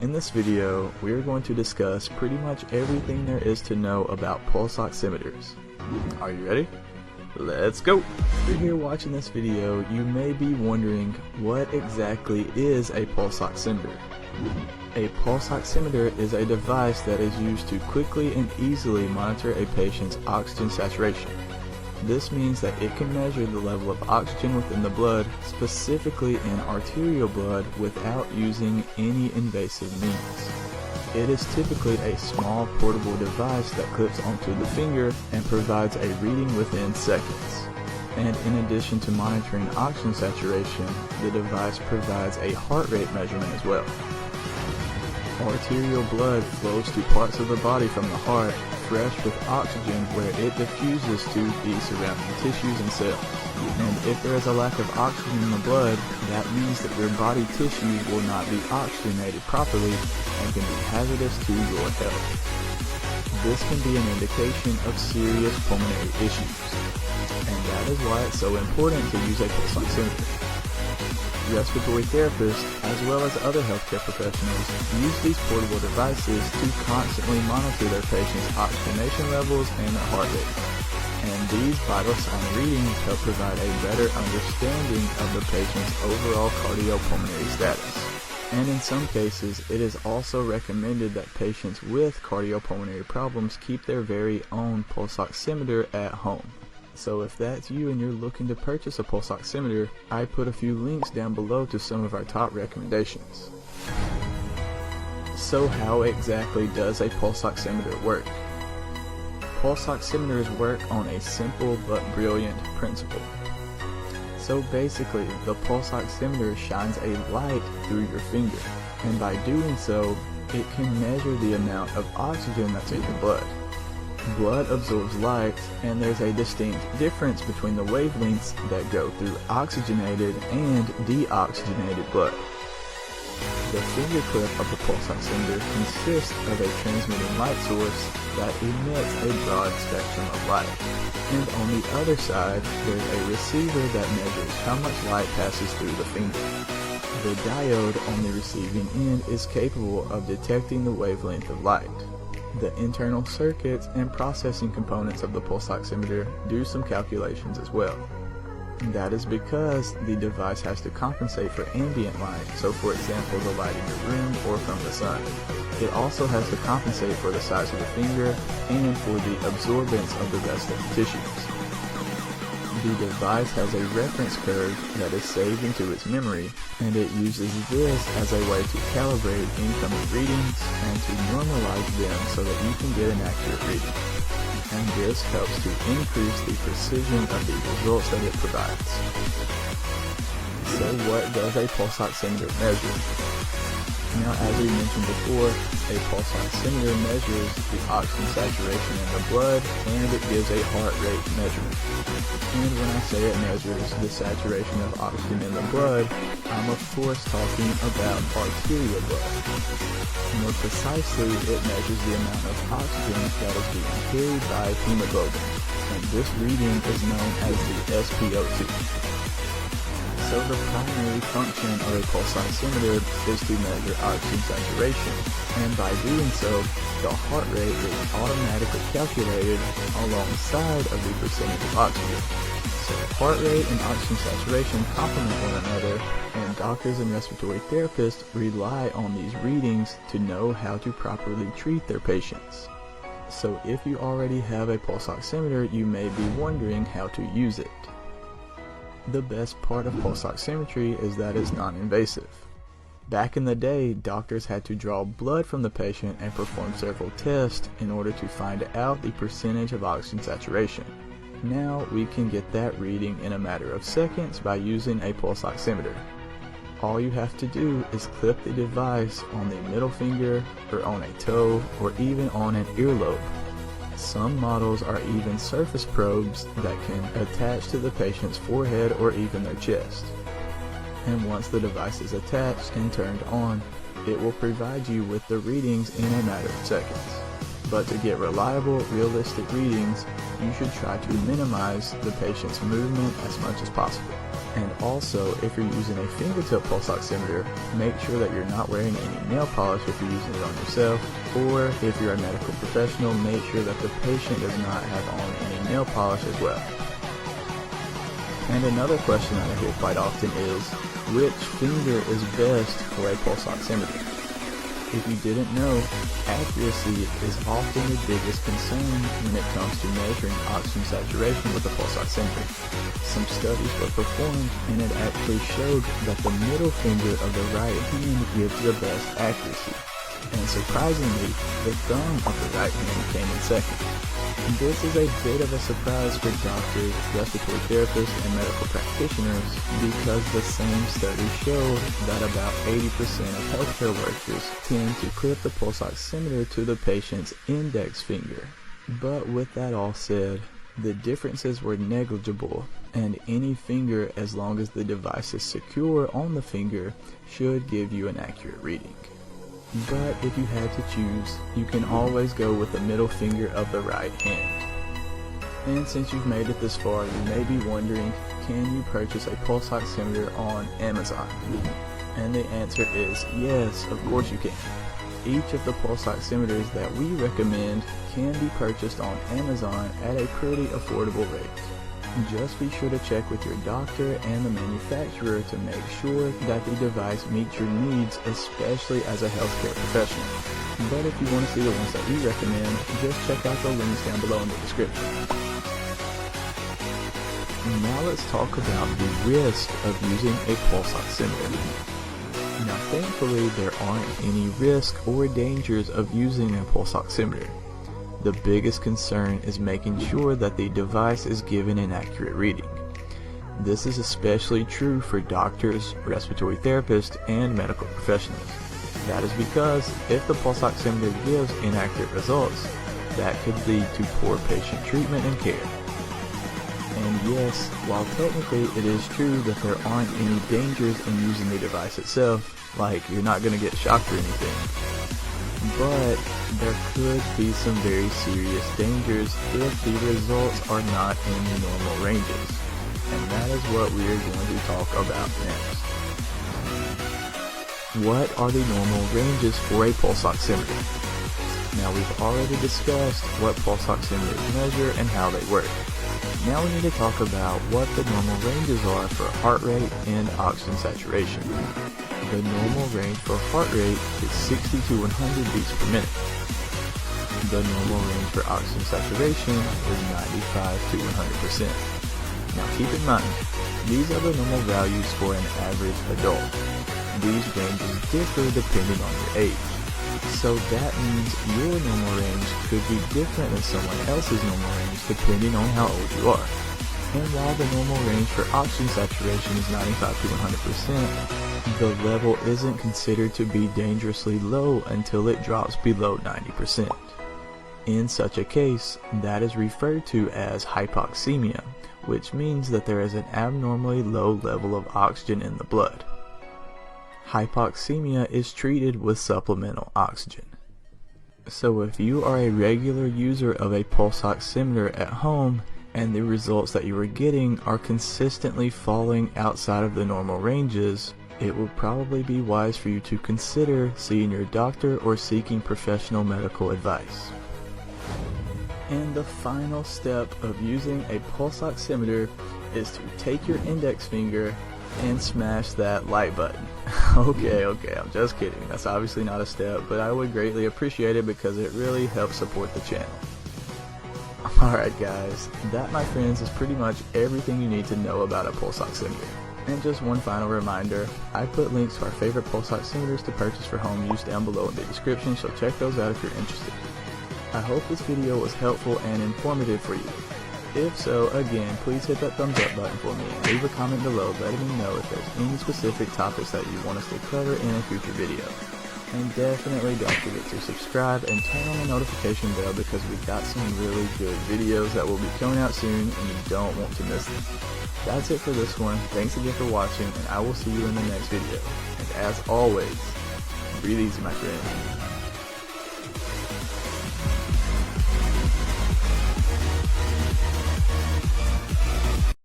In this video, we are going to discuss pretty much everything there is to know about pulse oximeters. Are you ready? Let's go! If you're here watching this video, you may be wondering what exactly is a pulse oximeter. A pulse oximeter is a device that is used to quickly and easily monitor a patient's oxygen saturation. This means that it can measure the level of oxygen within the blood, specifically in arterial blood, without using any invasive means. It is typically a small portable device that clips onto the finger and provides a reading within seconds. And in addition to monitoring oxygen saturation, the device provides a heart rate measurement as well. Arterial blood flows to parts of the body from the heart, fresh with oxygen, where it diffuses to the surrounding tissues and cells. And if there is a lack of oxygen in the blood, that means that your body tissues will not be oxygenated properly and can be hazardous to your health. This can be an indication of serious pulmonary issues, and that is why it's so important to use a pulse oximeter. Respiratory therapists, as well as other healthcare professionals, use these portable devices to constantly monitor their patients' oxygenation levels and their heart rate. And these vital sign readings help provide a better understanding of the patient's overall cardiopulmonary status. And in some cases, it is also recommended that patients with cardiopulmonary problems keep their very own pulse oximeter at home. So if that's you and you're looking to purchase a pulse oximeter, I put a few links down below to some of our top recommendations. So how exactly does a pulse oximeter work? Pulse oximeters work on a simple but brilliant principle. So basically, the pulse oximeter shines a light through your finger, and by doing so, it can measure the amount of oxygen that's in your blood. Blood absorbs light, and there's a distinct difference between the wavelengths that go through oxygenated and deoxygenated blood. The finger clip of the pulse oximeter consists of a transmitting light source that emits a broad spectrum of light. And on the other side, there's a receiver that measures how much light passes through the finger. The diode on the receiving end is capable of detecting the wavelength of light. The internal circuits and processing components of the pulse oximeter do some calculations as well. And that is because the device has to compensate for ambient light, so for example the light in your room or from the sun. It also has to compensate for the size of the finger and for the absorbance of the rest of the tissues. The device has a reference curve that is saved into its memory, and it uses this as a way to calibrate incoming readings and to normalize them so that you can get an accurate reading. And this helps to increase the precision of the results that it provides. So what does a pulse oximeter measure? Now, as we mentioned before, a pulse oximeter measures the oxygen saturation in the blood, and it gives a heart rate measurement. And when I say it measures the saturation of oxygen in the blood, I'm of course talking about arterial blood. More precisely, it measures the amount of oxygen that is being carried by hemoglobin, and this reading is known as the SpO2. So the primary function of a pulse oximeter is to measure oxygen saturation, and by doing so, the heart rate is automatically calculated alongside of the percentage of oxygen. So heart rate and oxygen saturation complement one another, and doctors and respiratory therapists rely on these readings to know how to properly treat their patients. So if you already have a pulse oximeter, you may be wondering how to use it. The best part of pulse oximetry is that it's non-invasive. Back in the day, doctors had to draw blood from the patient and perform several tests in order to find out the percentage of oxygen saturation. Now we can get that reading in a matter of seconds by using a pulse oximeter. All you have to do is clip the device on the middle finger, or on a toe, or even on an earlobe. Some models are even surface probes that can attach to the patient's forehead or even their chest. And once the device is attached and turned on, it will provide you with the readings in a matter of seconds. But to get reliable, realistic readings, you should try to minimize the patient's movement as much as possible. And also, if you're using a fingertip pulse oximeter, make sure that you're not wearing any nail polish if you're using it on yourself, or if you're a medical professional, make sure that the patient does not have on any nail polish as well. And another question that I hear quite often is, which finger is best for a pulse oximeter? If you didn't know, accuracy is often the biggest concern when it comes to measuring oxygen saturation with a pulse oximeter. Some studies were performed and it actually showed that the middle finger of the right hand gives the best accuracy. And surprisingly, the thumb of the right hand came in second. This is a bit of a surprise for doctors, respiratory therapists, and medical practitioners because the same study showed that about 80% of healthcare workers tend to clip the pulse oximeter to the patient's index finger. But with that all said, the differences were negligible, and any finger, as long as the device is secure on the finger, should give you an accurate reading. But if you had to choose, you can always go with the middle finger of the right hand. And since you've made it this far, you may be wondering, can you purchase a pulse oximeter on Amazon? And the answer is yes, of course you can. Each of the pulse oximeters that we recommend can be purchased on Amazon at a pretty affordable rate. Just be sure to check with your doctor and the manufacturer to make sure that the device meets your needs, especially as a healthcare professional. But if you want to see the ones that we recommend, just check out the links down below in the description. Now let's talk about the risk of using a pulse oximeter. Now thankfully there aren't any risk or dangers of using a pulse oximeter. The biggest concern is making sure that the device is given an accurate reading. This is especially true for doctors, respiratory therapists, and medical professionals. That is because if the pulse oximeter gives inaccurate results, that could lead to poor patient treatment and care. And yes, while technically it is true that there aren't any dangers in using the device itself, like you're not going to get shocked or anything, but there could be some very serious dangers if the results are not in the normal ranges. And that is what we are going to talk about next. What are the normal ranges for a pulse oximeter? Now we've already discussed what pulse oximeters measure and how they work. Now we need to talk about what the normal ranges are for heart rate and oxygen saturation. The normal range for heart rate is 60 to 100 beats per minute. The normal range for oxygen saturation is 95 to 100%. Now keep in mind, these are the normal values for an average adult. These ranges differ depending on your age. So that means your normal range could be different than someone else's normal range depending on how old you are. And while the normal range for oxygen saturation is 95 to 100%, the level isn't considered to be dangerously low until it drops below 90%. In such a case, that is referred to as hypoxemia, which means that there is an abnormally low level of oxygen in the blood. Hypoxemia is treated with supplemental oxygen. So if you are a regular user of a pulse oximeter at home, and the results that you are getting are consistently falling outside of the normal ranges, it will probably be wise for you to consider seeing your doctor or seeking professional medical advice. And the final step of using a pulse oximeter is to take your index finger and smash that like button. Okay, I'm just kidding. That's obviously not a step, but I would greatly appreciate it because it really helps support the channel. Alright guys, that my friends is pretty much everything you need to know about a pulse oximeter. And just one final reminder, I put links to our favorite pulse oximeters to purchase for home use down below in the description, so check those out if you're interested. I hope this video was helpful and informative for you. If so, again, please hit that thumbs up button for me and leave a comment below letting me know if there's any specific topics that you want us to cover in a future video. And definitely don't forget to subscribe and turn on the notification bell because we've got some really good videos that will be coming out soon and you don't want to miss them. That's it for this one. Thanks again for watching and I will see you in the next video. And as always, breathe easy my friend.